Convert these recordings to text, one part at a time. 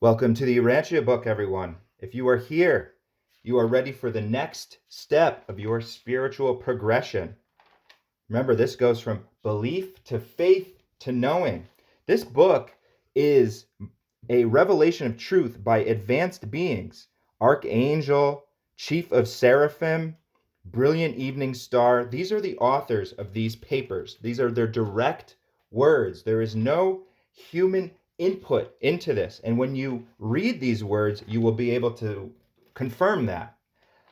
Welcome to the Urantia book, everyone. If you are here, you are ready for the next step of your spiritual progression. Remember, this goes from belief to faith to knowing. This book is a revelation of truth by advanced beings, Archangel, Chief of Seraphim, Brilliant Evening Star. These are the authors of these papers. These are their direct words. There is no human input into this. And when you read these words, you will be able to confirm that.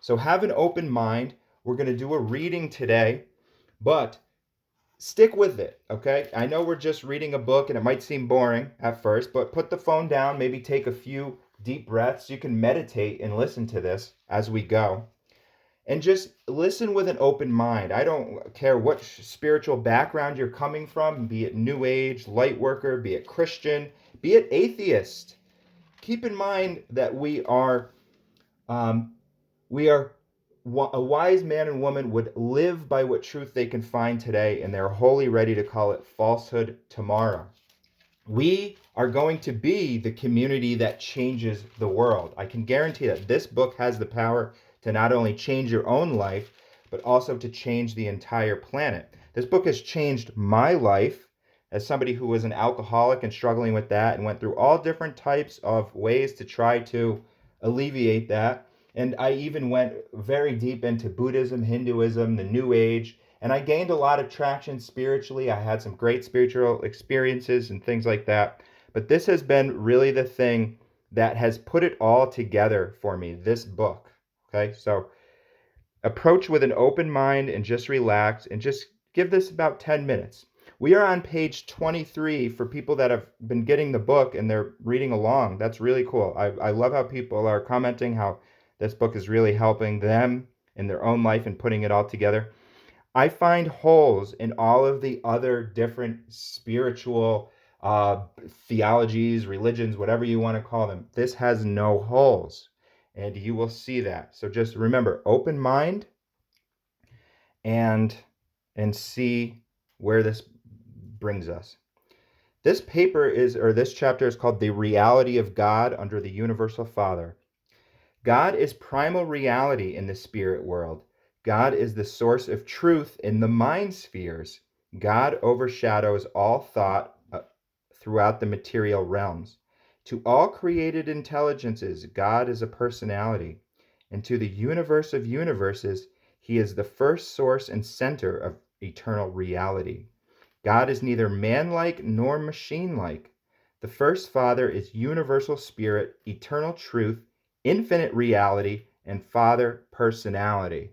So have an open mind. We're going to do a reading today, but stick with it, okay? I know we're just reading a book and it might seem boring at first, but put the phone down, maybe take a few deep breaths. You can meditate and listen to this as we go. And just listen with an open mind. I don't care what spiritual background you're coming from, be it New Age, light worker, be it Christian, be it atheist. Keep in mind that we are a wise man and woman would live by what truth they can find today, and they're wholly ready to call it falsehood tomorrow. We are going to be the community that changes the world. I can guarantee that this book has the power to not only change your own life, but also to change the entire planet. This book has changed my life as somebody who was an alcoholic and struggling with that and went through all different types of ways to try to alleviate that. And I even went very deep into Buddhism, Hinduism, the New Age, and I gained a lot of traction spiritually. I had some great spiritual experiences and things like that. But this has been really the thing that has put it all together for me, this book. Okay, so approach with an open mind and just relax and just give this about 10 minutes. We are on page 23 for people that have been getting the book and they're reading along. That's really cool. I love how people are commenting how this book is really helping them in their own life and putting it all together. I find holes in all of the other different spiritual theologies, religions, whatever you want to call them. This has no holes, and you will see that. So just remember, open mind and see where this brings us. This paper is, or this chapter is called The Reality of God Under the Universal Father. God is primal reality in the spirit world. God is the source of truth in the mind spheres. God overshadows all thought throughout the material realms. To all created intelligences, God is a personality. And to the universe of universes, he is the first source and center of eternal reality. God is neither man-like nor machine-like. The first Father is universal spirit, eternal truth, infinite reality, and Father personality.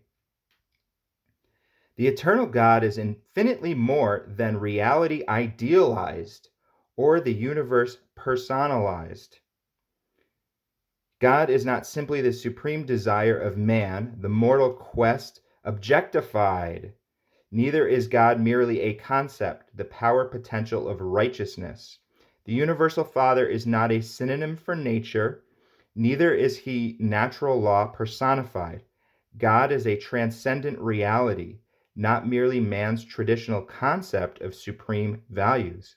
The eternal God is infinitely more than reality idealized or the universe personalized. God is not simply the supreme desire of man, the mortal quest objectified. Neither is God merely a concept, the power potential of righteousness. The universal Father is not a synonym for nature, neither is he natural law personified. God is a transcendent reality, not merely man's traditional concept of supreme values.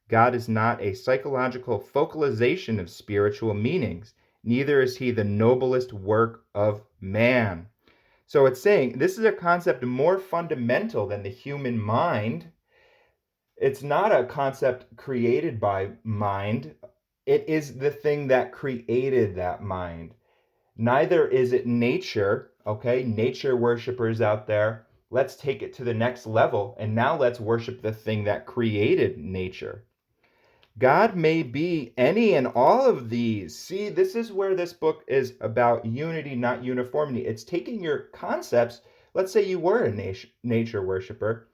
God is not a psychological focalization of spiritual meanings, neither is he the noblest work of man. So it's saying this is a concept more fundamental than the human mind. It's not a concept created by mind. It is the thing that created that mind. Neither is it nature, okay? Nature worshipers out there, let's take it to the next level and now let's worship the thing that created nature. God may be any and all of these. See, this is where this book is about unity, not uniformity. It's taking your concepts. Let's say you were a nature worshiper.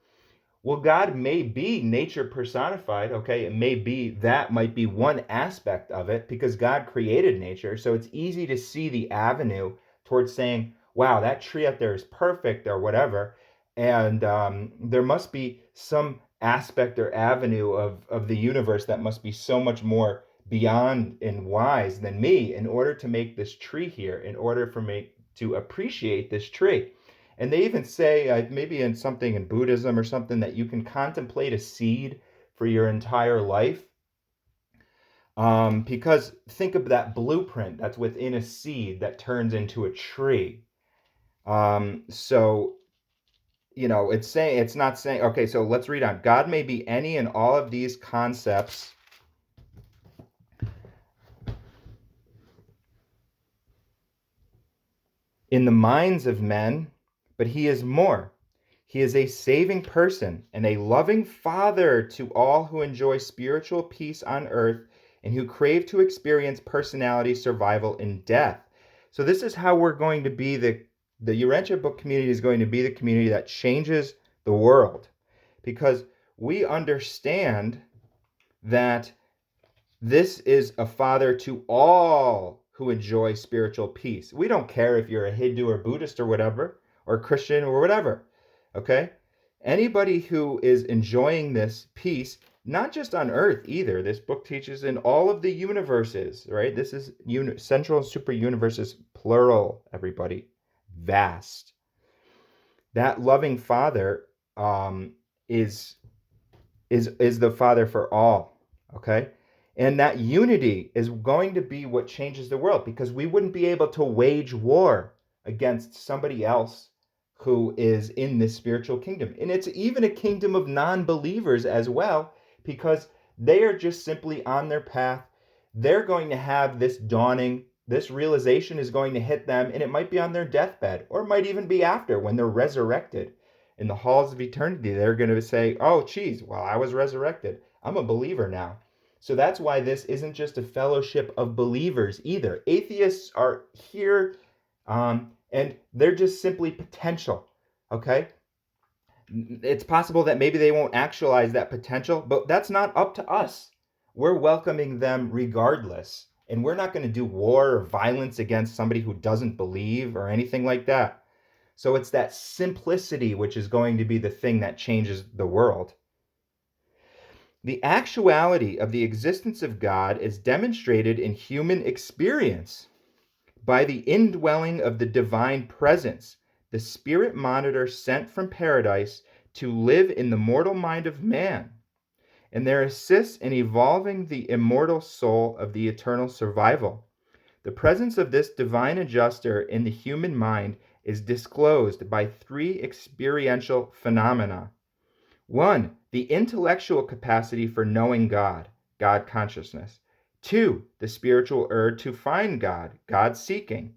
Well, God may be nature personified, okay? It may be that might be one aspect of it because God created nature. So it's easy to see the avenue towards saying, wow, that tree out there is perfect or whatever. And there must be some aspect or avenue of the universe that must be so much more beyond and wise than me in order to make this tree here, in order for me to appreciate this tree. And they even say, maybe in something in Buddhism or something, that you can contemplate a seed for your entire life. Because think of that blueprint that's within a seed that turns into a tree. So it's not saying, okay, so let's read on. God may be any and all of these concepts in the minds of men, but he is more. He is a saving person and a loving father to all who enjoy spiritual peace on earth and who crave to experience personality survival in death. So this is how we're going to be the Urantia book community is going to be the community that changes the world, because we understand that this is a father to all who enjoy spiritual peace. We don't care if you're a Hindu or Buddhist or whatever, or Christian or whatever, okay? Anybody who is enjoying this peace, not just on earth either. This book teaches in all of the universes, right? This is central and super universes, plural, everybody. Vast. That loving father is the father for all, okay? And that unity is going to be what changes the world, because we wouldn't be able to wage war against somebody else who is in this spiritual kingdom. And it's even a kingdom of non-believers as well, because they are just simply on their path. They're going to have this dawning, this realization is going to hit them, and it might be on their deathbed, or it might even be after, when they're resurrected in the halls of eternity. They're going to say, oh, geez, well, I was resurrected. I'm a believer now. So that's why this isn't just a fellowship of believers either. Atheists are here, and they're just simply potential, okay? It's possible that maybe they won't actualize that potential, but that's not up to us. We're welcoming them regardless. And we're not going to do war or violence against somebody who doesn't believe or anything like that. So it's that simplicity which is going to be the thing that changes the world. The actuality of the existence of God is demonstrated in human experience by the indwelling of the divine presence, the spirit monitor sent from paradise to live in the mortal mind of man, and there assists in evolving the immortal soul of the eternal survival. The presence of this divine adjuster in the human mind is disclosed by three experiential phenomena. One, the intellectual capacity for knowing God, God consciousness. Two, the spiritual urge to find God, God seeking.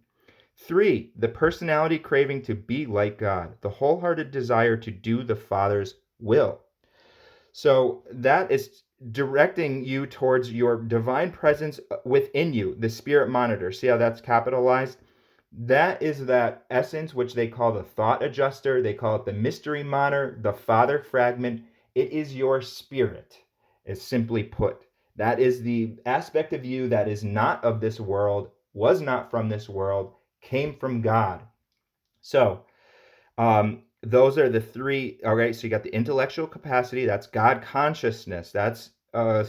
Three, the personality craving to be like God, the wholehearted desire to do the Father's will. So that is directing you towards your divine presence within you, the spirit monitor. See how that's capitalized? That is that essence which they call the thought adjuster. They call it the mystery monitor, the father fragment. It is your spirit, is simply put. That is the aspect of you that is not of this world, was not from this world, came from God. So, those are the three. All right, so you got the intellectual capacity, that's God consciousness. That's a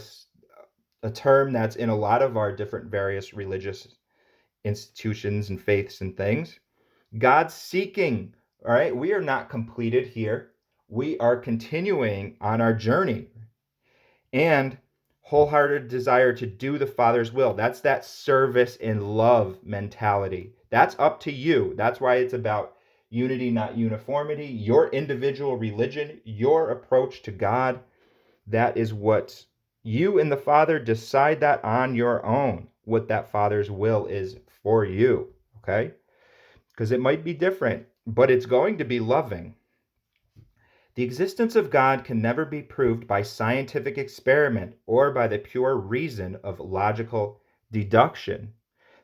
term that's in a lot of our different various religious institutions and faiths and things. God seeking. All right, we are not completed here. We are continuing on our journey. And wholehearted desire to do the Father's will. That's that service and love mentality. That's up to you. That's why it's about unity, not uniformity. Your individual religion, your approach to God, that is what you and the Father decide that on your own, what that Father's will is for you, okay? Because it might be different, but it's going to be loving. The existence of God can never be proved by scientific experiment or by the pure reason of logical deduction.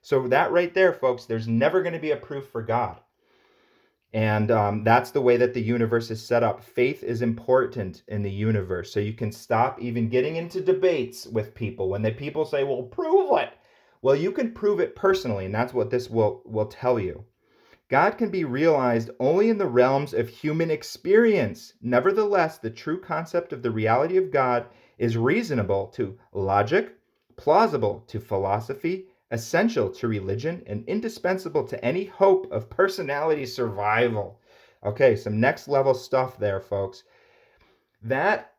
So, that right there, folks, there's never going to be a proof for God. And that's the way that the universe is set up. Faith is important in the universe. So you can stop even getting into debates with people. When the people say, well, prove it. Well, you can prove it personally, and that's what this will tell you. God can be realized only in the realms of human experience. Nevertheless, the true concept of the reality of God is reasonable to logic, plausible to philosophy, essential to religion, and indispensable to any hope of personality survival. Okay, some next level stuff there, folks. That,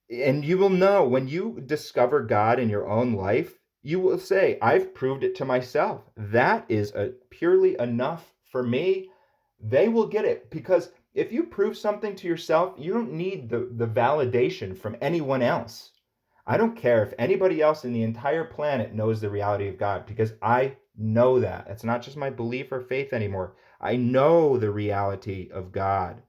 and you will know when you discover God in your own life, you will say, I've proved it to myself. That is purely enough for me. They will get it, because if you prove something to yourself, you don't need the validation from anyone else. I don't care if anybody else in the entire planet knows the reality of God, because I know that. It's not just my belief or faith anymore. I know the reality of God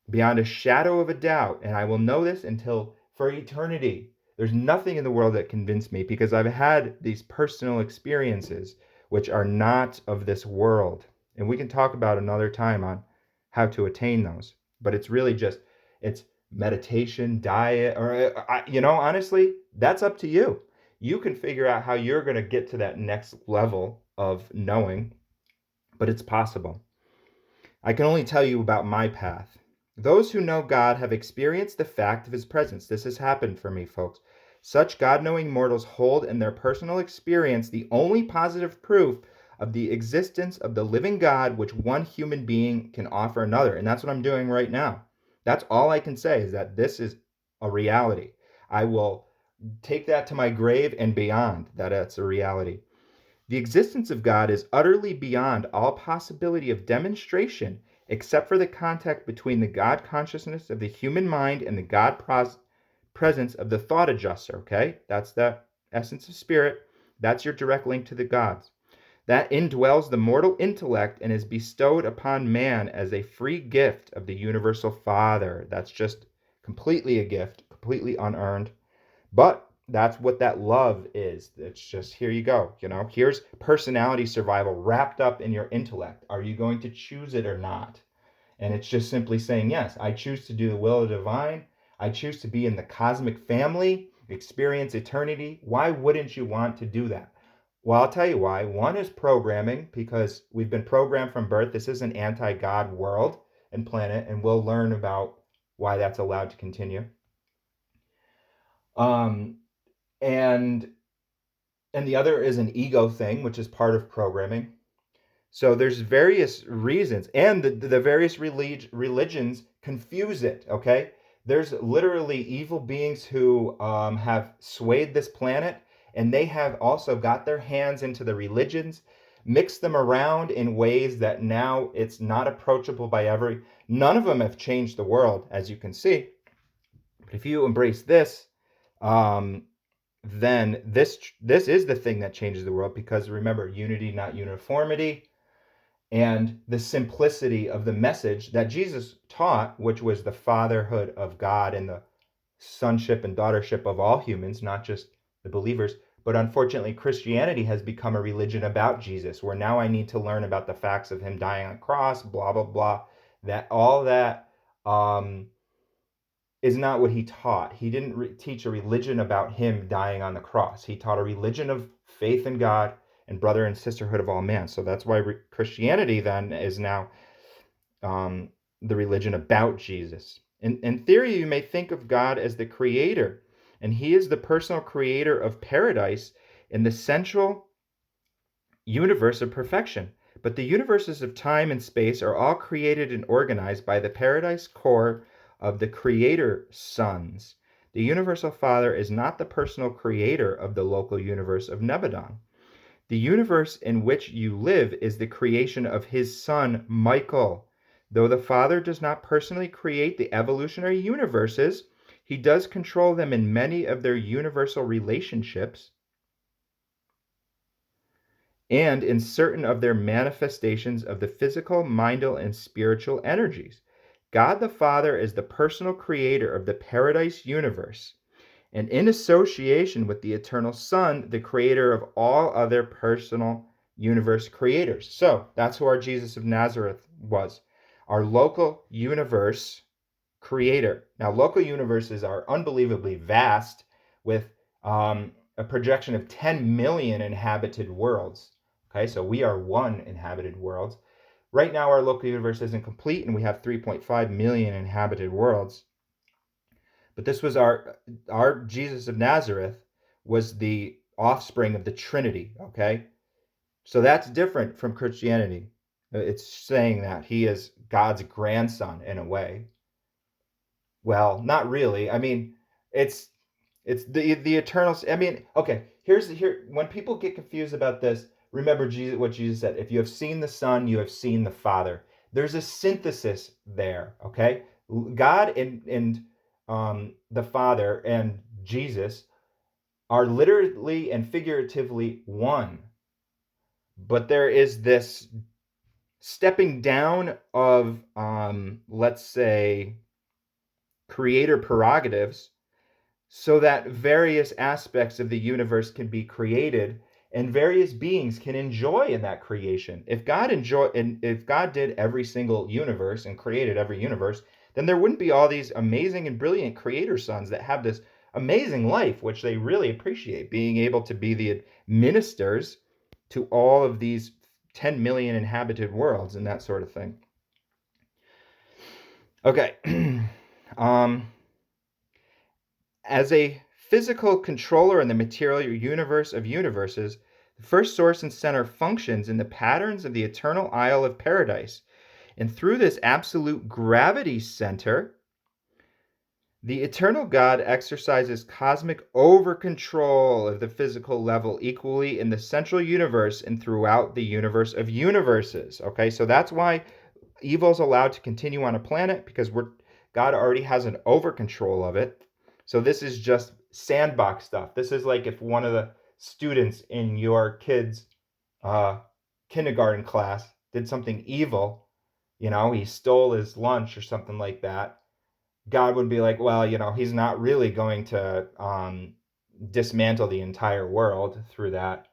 beyond a shadow of a doubt, and I will know this until for eternity. There's nothing in the world that convinced me, because I've had these personal experiences which are not of this world. And we can talk about another time on how to attain those. But it's really just, it's meditation, diet, or, honestly, that's up to you. You can figure out how you're going to get to that next level of knowing, but it's possible. I can only tell you about my path. Those who know God have experienced the fact of his presence. This has happened for me, folks. Such God knowing mortals hold in their personal experience the only positive proof of the existence of the living God which one human being can offer another. And that's what I'm doing right now. That's all I can say, is that this is a reality. I will take that to my grave and beyond, that it's a reality. The existence of God is utterly beyond all possibility of demonstration, except for the contact between the God consciousness of the human mind and the God presence of the thought adjuster. Okay? That's the essence of spirit. That's your direct link to the gods. That indwells the mortal intellect and is bestowed upon man as a free gift of the universal Father. That's just completely a gift, completely unearned. But that's what that love is. It's just, here you go. Here's personality survival wrapped up in your intellect. Are you going to choose it or not? And it's just simply saying, yes, I choose to do the will of the divine. I choose to be in the cosmic family, experience eternity. Why wouldn't you want to do that? Well, I'll tell you why. One is programming, because we've been programmed from birth. This is an anti-God world and planet, and we'll learn about why that's allowed to continue. Um, and and the other is an ego thing, which is part of programming. So there's various reasons, and the various religions confuse it. Okay, there's literally evil beings who have swayed this planet, and they have also got their hands into the religions, mixed them around in ways that now it's not approachable by every. None of them have changed the world, as you can see. But if you embrace this, um, then this is the thing that changes the world, because remember, unity, not uniformity, and the simplicity of the message that Jesus taught, which was the fatherhood of God and the sonship and daughtership of all humans, not just the believers. But unfortunately, Christianity has become a religion about Jesus, where now I need to learn about the facts of him dying on a cross, blah blah blah. That all that um, is not what he taught. He didn't teach a religion about him dying on the cross. He taught a religion of faith in God and brother and sisterhood of all men. So that's why Christianity then is now um, the religion about Jesus. In theory, you may think of God as the creator, and he is the personal creator of paradise in the central universe of perfection. But the universes of time and space are all created and organized by the paradise core of the creator sons. The universal Father is not the personal creator of the local universe of Nebadon. The universe in which you live is the creation of his son, Michael. Though the Father does not personally create the evolutionary universes, he does control them in many of their universal relationships and in certain of their manifestations of the physical, mental, and spiritual energies. God the Father is the personal creator of the paradise universe, and in association with the eternal Son, the creator of all other personal universe creators. So that's who our Jesus of Nazareth was, our local universe creator. Now, local universes are unbelievably vast, with a projection of 10 million inhabited worlds. Okay, so we are one inhabited world. Right now, our local universe isn't complete, and we have 3.5 million inhabited worlds. But this was our Jesus of Nazareth was the offspring of the Trinity. Okay, so that's different from Christianity. It's saying that he is God's grandson in a way. Well, not really. I mean, it's it's the eternal. I mean, okay, here when people get confused about this, remember what Jesus said. If you have seen the Son, you have seen the Father. There's a synthesis there, okay? God and the Father and Jesus are literally and figuratively one. But there is this stepping down of, let's say, creator prerogatives so that various aspects of the universe can be created and various beings can enjoy in that creation. If God did every single universe and created every universe, then there wouldn't be all these amazing and brilliant creator sons that have this amazing life, which they really appreciate, being able to be the ministers to all of these 10 million inhabited worlds and that sort of thing. Okay. As a physical controller in the material universe of universes, the first source and center functions in the patterns of the eternal Isle of Paradise. And through this absolute gravity center, the eternal God exercises cosmic over control of the physical level equally in the central universe and throughout the universe of universes. Okay, so that's why evil is allowed to continue on a planet, because God already has an over control of it. So this is just sandbox stuff. This is like if one of the students in your kid's kindergarten class did something evil, he stole his lunch or something like that. God would be like, well, he's not really going to dismantle the entire world through that,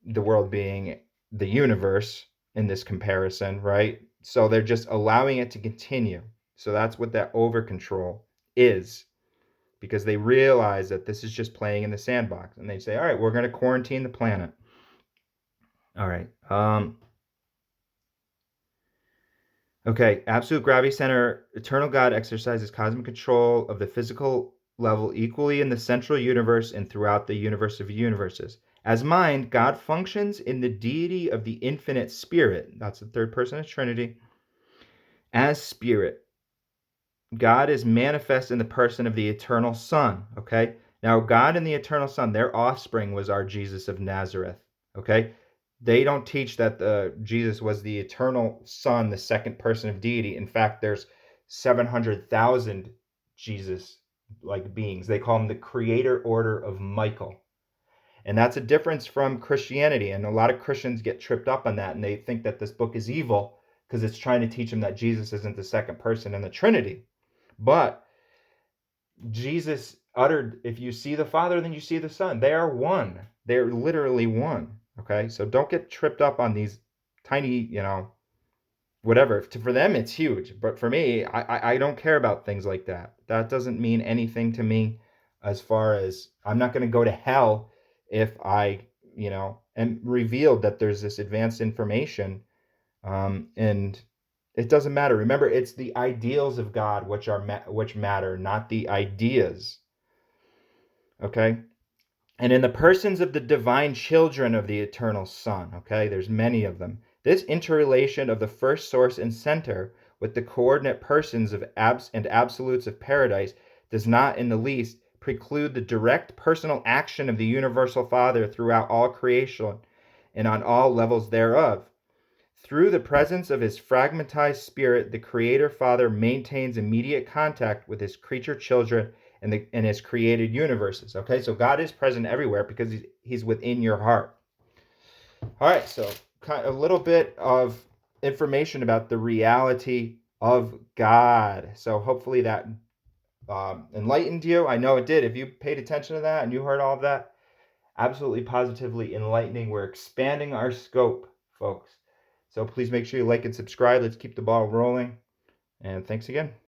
the world being the universe in this comparison, right? So they're just allowing it to continue. So that's what that over control is, because they realize that this is just playing in the sandbox, and they say, all right, we're going to quarantine the planet. All right. Okay, absolute gravity center, eternal God exercises cosmic control of the physical level equally in the central universe and throughout the universe of universes. As mind, God functions in the deity of the infinite spirit. That's the third person of Trinity. As spirit, God is manifest in the person of the eternal Son. Okay, now God and the eternal Son, their offspring was our Jesus of Nazareth. Okay, they don't teach that Jesus was the eternal Son, the second person of deity. In fact, there's 700,000 Jesus like beings. They call him the creator order of Michael. And that's a difference from Christianity. And a lot of Christians get tripped up on that, and they think that this book is evil because it's trying to teach them that Jesus isn't the second person in the Trinity. But Jesus uttered, if you see the Father, then you see the Son. They are one. They're literally one. Okay, so don't get tripped up on these tiny, whatever. For them, it's huge. But for me, I don't care about things like that. That doesn't mean anything to me, as far as I'm not going to go to hell if I, am revealed that there's this advanced information. And it doesn't matter. Remember, it's the ideals of God which matter, not the ideas. Okay? And in the persons of the divine children of the eternal Son, okay, there's many of them. This interrelation of the first source and center with the coordinate persons of and absolutes of paradise does not in the least preclude the direct personal action of the universal Father throughout all creation and on all levels thereof. Through the presence of his fragmentized spirit, the Creator Father maintains immediate contact with his creature children and his created universes. Okay, so God is present everywhere because he's within your heart. All right, so a little bit of information about the reality of God. So hopefully that enlightened you. I know it did. If you paid attention to that and you heard all of that, absolutely positively enlightening. We're expanding our scope, folks. So please make sure you like and subscribe. Let's keep the ball rolling. And thanks again.